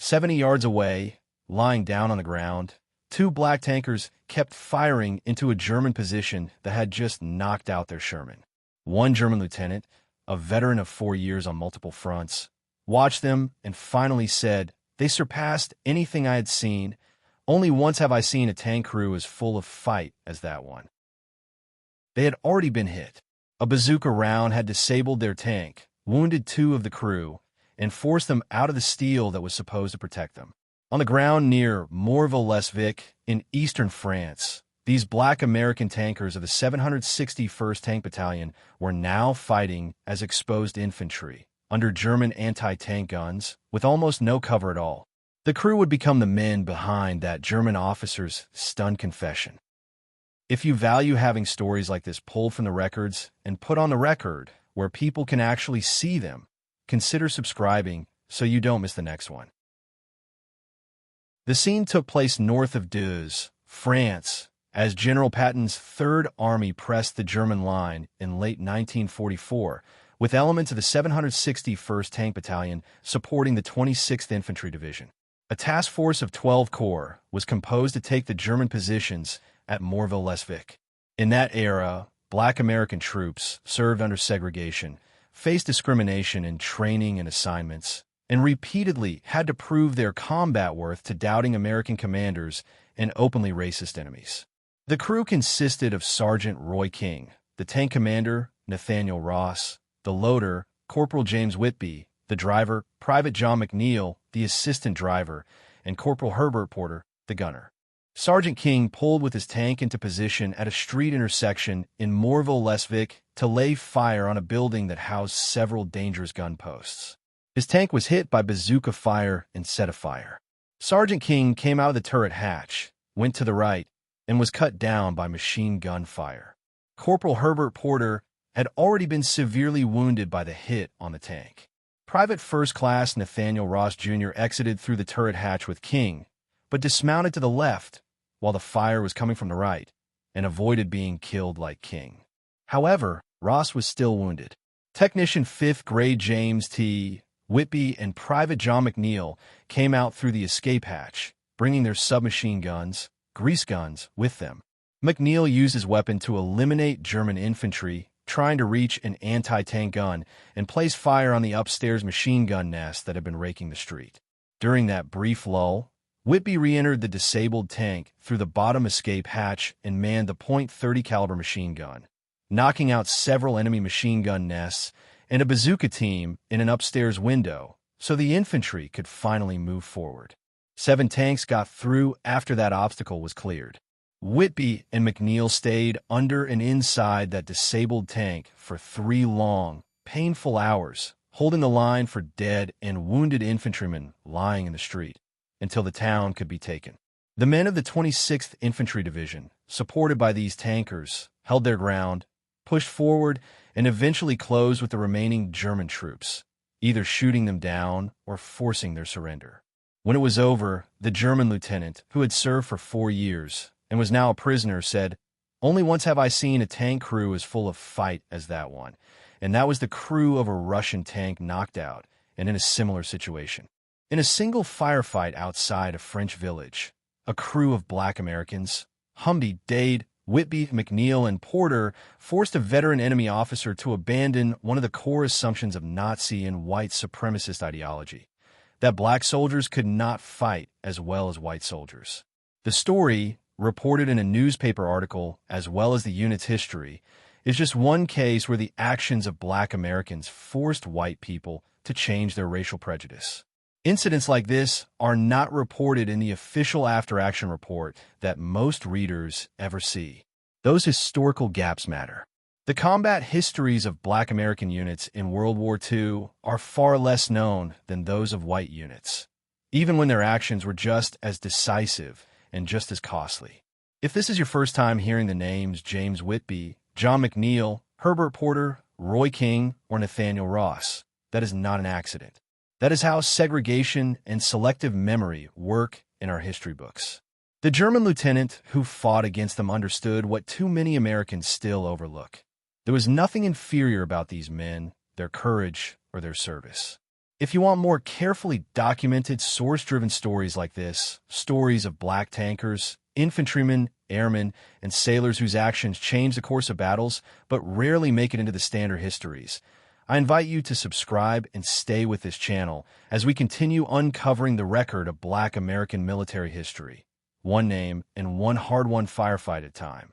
70 yards away, lying down on the ground, two black tankers kept firing into a German position that had just knocked out their Sherman. One German lieutenant, a veteran of 4 years on multiple fronts, watched them and finally said, "They surpassed anything I had seen. Only once have I seen a tank crew as full of fight as that one." They had already been hit. A bazooka round had disabled their tank, wounded two of the crew, and forced them out of the steel that was supposed to protect them. On the ground near Morville, Les Vic, in eastern France, these black American tankers of the 761st Tank Battalion were now fighting as exposed infantry, under German anti-tank guns, with almost no cover at all. The crew would become the men behind that German officer's stunned confession. If you value having stories like this pulled from the records and put on the record where people can actually see them, consider subscribing so you don't miss the next one. The scene took place north of Deuze, France, as General Patton's Third Army pressed the German line in late 1944, with elements of the 761st Tank Battalion supporting the 26th Infantry Division. A task force of 12 corps was composed to take the German positions at Morville, Les Vic. In that era, black American troops served under segregation, faced discrimination in training and assignments, and repeatedly had to prove their combat worth to doubting American commanders and openly racist enemies. The crew consisted of Sergeant Roy King, the tank commander, Nathaniel Ross, the loader, Corporal James Whitby, the driver, Private John McNeil, the assistant driver, and Corporal Herbert Porter, the gunner. Sergeant King pulled with his tank into position at a street intersection in Morville, Les Vic, to lay fire on a building that housed several dangerous gun posts. His tank was hit by bazooka fire and set afire. Sergeant King came out of the turret hatch, went to the right, and was cut down by machine gun fire. Corporal Herbert Porter had already been severely wounded by the hit on the tank. Private First Class Nathaniel Ross Jr. exited through the turret hatch with King, but dismounted to the left while the fire was coming from the right, and avoided being killed like King. However, Ross was still wounded. Technician 5th Grade James T. Whitby and Private John McNeil came out through the escape hatch, bringing their submachine guns, grease guns, with them. McNeil used his weapon to eliminate German infantry trying to reach an anti-tank gun and place fire on the upstairs machine gun nest that had been raking the street. During that brief lull, Whitby re-entered the disabled tank through the bottom escape hatch and manned the .30 caliber machine gun, knocking out several enemy machine gun nests and a bazooka team in an upstairs window so the infantry could finally move forward. 7 tanks got through after that obstacle was cleared. Whitby and McNeil stayed under and inside that disabled tank for 3 long, painful hours, holding the line for dead and wounded infantrymen lying in the street, until the town could be taken. The men of the 26th Infantry Division, supported by these tankers, held their ground, pushed forward, and eventually closed with the remaining German troops, either shooting them down or forcing their surrender. When it was over, the German lieutenant, who had served for 4 years and was now a prisoner, said, "Only once have I seen a tank crew as full of fight as that one, and that was the crew of a Russian tank knocked out and in a similar situation." In a single firefight outside a French village, a crew of black Americans, Humby, Dade, Whitby, McNeil, and Porter, forced a veteran enemy officer to abandon one of the core assumptions of Nazi and white supremacist ideology, that black soldiers could not fight as well as white soldiers. The story, reported in a newspaper article as well as the unit's history, is just one case where the actions of black Americans forced white people to change their racial prejudice. Incidents like this are not reported in the official after-action report that most readers ever see. Those historical gaps matter. The combat histories of black American units in World War II are far less known than those of white units, even when their actions were just as decisive and just as costly. If this is your first time hearing the names James Whitby, John McNeil, Herbert Porter, Roy King, or Nathaniel Ross, that is not an accident. That is how segregation and selective memory work in our history books. The German lieutenant who fought against them understood what too many Americans still overlook. There was nothing inferior about these men, their courage, or their service. If you want more carefully documented, source-driven stories like this, stories of black tankers, infantrymen, airmen, and sailors whose actions change the course of battles but rarely make it into the standard histories, I invite you to subscribe and stay with this channel as we continue uncovering the record of black American military history, one name and one hard-won firefight at a time.